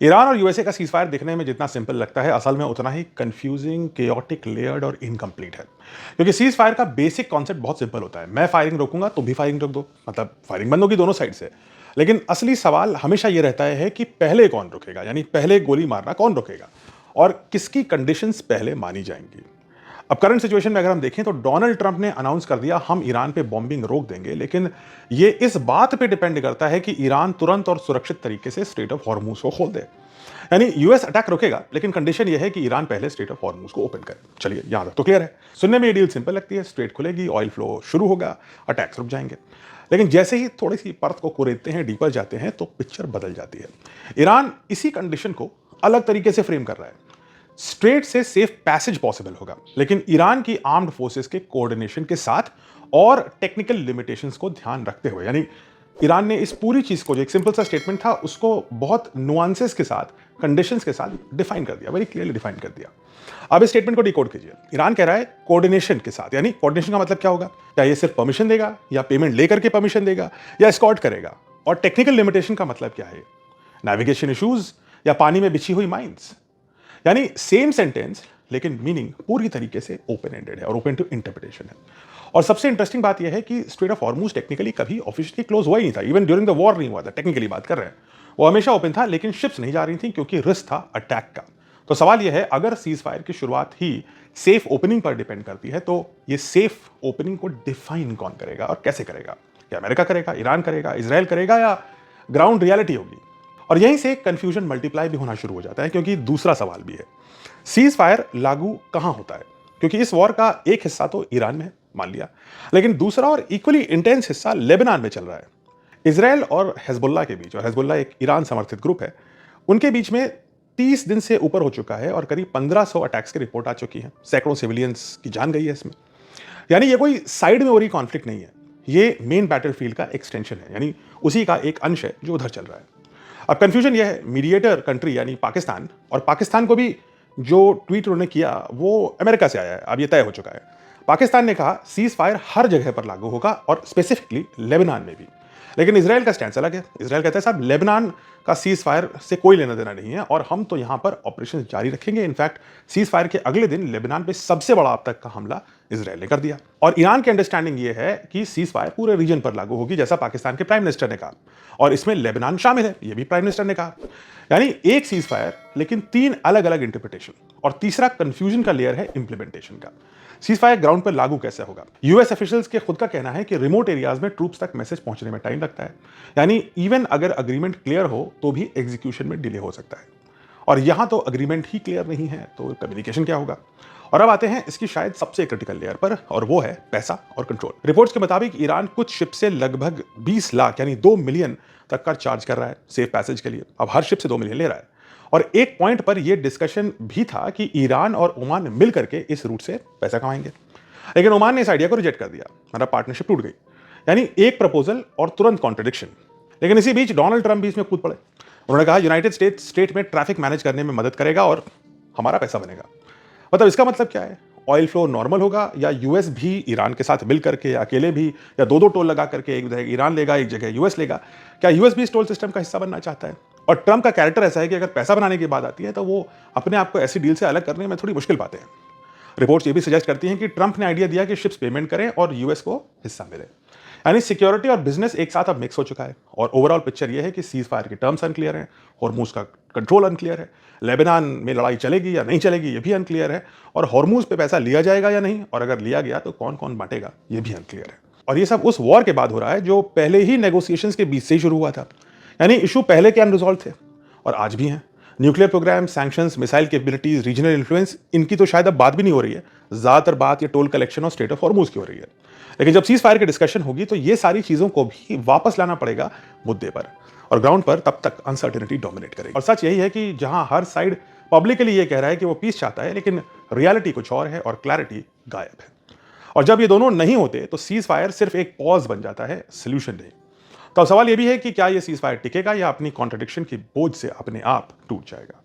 Iran और USA का ceasefire दिखने में जितना सिंपल लगता है, असल में उतना ही कंफ्यूजिंग, केओटिक, लेयर्ड और इनकम्प्लीट है। क्योंकि सीज़फायर का बेसिक कॉन्सेप्ट बहुत सिंपल होता है। मैं फायरिंग रोकूंगा, तुम भी फायरिंग रोक दो। मतलब फायरिंग बंद होगी दोनों साइड से। लेकिन असली सवाल हमेशा ये रहता है कि पहले कौन रुकेगा, यानी पहले गोली मारना कौन रुकेगा और किसकी कंडीशंस पहले मानी जाएंगी। अब करंट सिचुएशन में अगर हम देखें तो डोनाल्ड ट्रंप ने अनाउंस कर दिया हम ईरान पे बॉम्बिंग रोक देंगे, लेकिन ये इस बात पे डिपेंड करता है कि ईरान तुरंत और सुरक्षित तरीके से स्ट्रेट ऑफ हॉर्मुज को खोल दे। यानी यूएस अटैक रुकेगा, लेकिन कंडीशन यह है कि ईरान पहले स्ट्रेट ऑफ हॉर्मुज को ओपन करे। चलिए यहां तक तो क्लियर है। सुनने में ये डील सिंपल लगती है, स्ट्रेट खुलेगी, ऑयल फ्लो शुरू होगा, अटैक्स रुक जाएंगे। लेकिन जैसे ही थोड़ी सी परत को कुरेदते हैं, डीपर जाते हैं, तो पिक्चर बदल जाती है। ईरान इसी कंडीशन को अलग तरीके से फ्रेम कर रहा है। स्ट्रेट से सेफ पैसेज पॉसिबल होगा, लेकिन ईरान की आर्म्ड फोर्सेस के कोऑर्डिनेशन के साथ और टेक्निकल लिमिटेशंस को ध्यान रखते हुए। यानी ईरान ने इस पूरी चीज को, जो एक सिंपल सा स्टेटमेंट था, उसको बहुत नुआंसेस के साथ, कंडीशंस के साथ डिफाइन कर दिया, वेरी क्लियरली डिफाइन कर दिया। अब इस स्टेटमेंट को डिकोड कीजिए। ईरान कह रहा है कोऑर्डिनेशन के साथ, यानी कोऑर्डिनेशन का मतलब क्या होगा? क्या ये सिर्फ परमिशन देगा, या पेमेंट लेकर के परमिशन देगा, या एस्कॉर्ट करेगा? और टेक्निकल लिमिटेशन का मतलब क्या है? नेविगेशन इश्यूज या पानी में बिछी हुई माइंस? यानी सेम सेंटेंस, लेकिन मीनिंग पूरी तरीके से ओपन एंडेड है और ओपन टू इंटरप्रिटेशन है। और सबसे इंटरेस्टिंग बात यह है कि स्ट्रेट ऑफ हॉर्मुज टेक्निकली कभी ऑफिशियली क्लोज हुआ ही नहीं था। इवन ड्यूरिंग द वॉर नहीं हुआ था, टेक्निकली बात कर रहे हैं। वो हमेशा ओपन था, लेकिन शिप्स नहीं जा रही थी क्योंकि रिस्क था अटैक का। तो सवाल यह है, अगर सीज फायर की शुरुआत ही सेफ ओपनिंग पर डिपेंड करती है, तो ये सेफ ओपनिंग को डिफाइन कौन करेगा और कैसे करेगा? क्या अमेरिका करेगा, ईरान करेगा, इसराइल करेगा, या ग्राउंड रियलिटी होगी? और यहीं से कंफ्यूजन मल्टीप्लाई भी होना शुरू हो जाता है, क्योंकि दूसरा सवाल भी है, सीज फायर लागू कहां होता है? क्योंकि इस वॉर का एक हिस्सा तो ईरान में है, मान लिया, लेकिन दूसरा और इक्वली इंटेंस हिस्सा लेबनान में चल रहा है। इसराइल और हिजबुल्लाह के बीच, और हिजबुल्लाह एक ईरान समर्थित ग्रुप है, उनके बीच में 30 दिन से ऊपर हो चुका है और करीब 1500 अटैक्स की रिपोर्ट आ चुकी है। सैकड़ों सिविलियंस की जान गई है इसमें। यानी ये कोई साइड में हो रही कॉन्फ्लिक्ट नहीं है, ये मेन बैटलफील्ड का एक्सटेंशन है, यानी उसी का एक अंश है जो उधर चल रहा है। अब कंफ्यूजन यह है, मीडिएटर कंट्री यानी पाकिस्तान, और पाकिस्तान को भी जो ट्वीट उन्होंने किया वो अमेरिका से आया है, अब ये तय हो चुका है। पाकिस्तान ने कहा सीज फायर हर जगह पर लागू होगा और स्पेसिफिकली लेबनान में भी। लेकिन इसराइल का स्टैंड अलग है। इसराइल कहता है साहब लेबनान का सीज फायर से कोई लेना देना नहीं है और हम तो यहां पर ऑपरेशन जारी रखेंगे। इनफैक्ट सीज फायर के अगले दिन लेबनान पे सबसे बड़ा अब तक का हमला इसराइल ने कर दिया। और ईरान की अंडरस्टैंडिंग ये है कि सीज फायर पूरे रीजन पर लागू होगी, जैसा पाकिस्तान के प्राइम मिनिस्टर ने कहा, और इसमें लेबनान शामिल है, यह भी प्राइम मिनिस्टर ने कहा। यानी एक सीज फायर, लेकिन 3 अलग अलग इंटरप्रिटेशन। और तीसरा कंफ्यूजन का लेयर है इंप्लीमेंटेशन का। सीज फायर ग्राउंड पर लागू कैसे होगा? यूएस ऑफिशियल्स के खुद का कहना है कि रिमोट एरियाज में ट्रूप्स तक मैसेज पहुंचने में टाइम लगता है। यानी इवन अगर अग्रीमेंट क्लियर हो तो भी एग्जीक्यूशन में डिले हो सकता है। और यहां तो अग्रीमेंट ही क्लियर नहीं है, तो कम्युनिकेशन क्या होगा? और अब आते हैं इसकी शायद सबसे क्रिटिकल लेयर पर, और वो है पैसा और कंट्रोल। रिपोर्ट्स के मुताबिक ईरान कुछ शिप से लगभग 20 लाख यानी 2 मिलियन तक का चार्ज कर रहा है सेफ पैसेज के लिए। अब हर शिप से 2 मिलियन ले रहा है। और एक पॉइंट पर यह डिस्कशन भी था कि ईरान और ओमान मिल करके इस रूट से पैसा कमाएंगे, लेकिन ओमान ने इस आइडिया को रिजेक्ट कर दिया। हमारा पार्टनरशिप टूट गई। यानी एक प्रपोजल और तुरंत कॉन्ट्रडिक्शन। लेकिन इसी बीच डोनाल्ड ट्रंप भी इसमें कूद पड़े। उन्होंने कहा यूनाइटेड स्टेट में ट्रैफिक मैनेज करने में मदद करेगा और हमारा पैसा बनेगा। मतलब इसका मतलब क्या है? ऑयल फ्लो नॉर्मल होगा, या यूएस भी ईरान के साथ मिल करके, या अकेले भी, या दो टोल लगा करके, एक जगह ईरान लेगा, एक जगह यूएस लेगा? क्या यूएस भी इस टोल सिस्टम का हिस्सा बनना चाहता है? और ट्रंप का कैरेक्टर ऐसा है कि अगर पैसा बनाने की बात आती है तो वो अपने आप को ऐसी डील से अलग करने में थोड़ी मुश्किल पाते हैं। रिपोर्ट्स ये भी सजेस्ट करती हैं कि ट्रंप ने आइडिया दिया कि शिप्स पेमेंट करें और यूएस को हिस्सा मिले। यानी सिक्योरिटी और बिजनेस एक साथ अब मिक्स हो चुका है। और ओवरऑल पिक्चर ये है कि सीज फायर के टर्म्स अनक्लियर हैं, हॉर्मुज का कंट्रोल अनक्लियर है, लेबनान में लड़ाई चलेगी या नहीं चलेगी ये भी अनक्लियर है, और हॉर्मुज पे पैसा लिया जाएगा या नहीं, और अगर लिया गया तो कौन कौन बांटेगा ये भी अनक्लियर है। और ये सब उस वॉर के बाद हो रहा है जो पहले ही नेगोशिएशंस के बीच से ही शुरू हुआ था। यानी इशू पहले के अनरिजॉल्व थे और आज भी हैं। Nuclear programme, sanctions, missile capabilities, regional influence, इनकी तो शायद अब बात भी नहीं हो रही है। ज्यादातर बात ये टोल कलेक्शन और स्ट्रेट ऑफ हॉर्मुज की हो रही है। लेकिन जब सीज फायर की डिस्कशन होगी तो ये सारी चीजों को भी वापस लाना पड़ेगा मुद्दे पर, और ग्राउंड पर तब तक अनसर्टेनिटी डोमिनेट करेगी। और सच यही है कि जहां हर साइड पब्लिकली ये कह रहा है कि वो पीस चाहता है, लेकिन रियलिटी कुछ और है और क्लैरिटी गायब है। और जब ये दोनों नहीं होते तो सीज फायर सिर्फ एक पॉज बन जाता है, सोल्यूशन नहीं। तो अब सवाल ये भी है कि क्या ये सीज फायर टिकेगा या अपनी कॉन्ट्रडिक्शन की बोझ से अपने आप टूट जाएगा।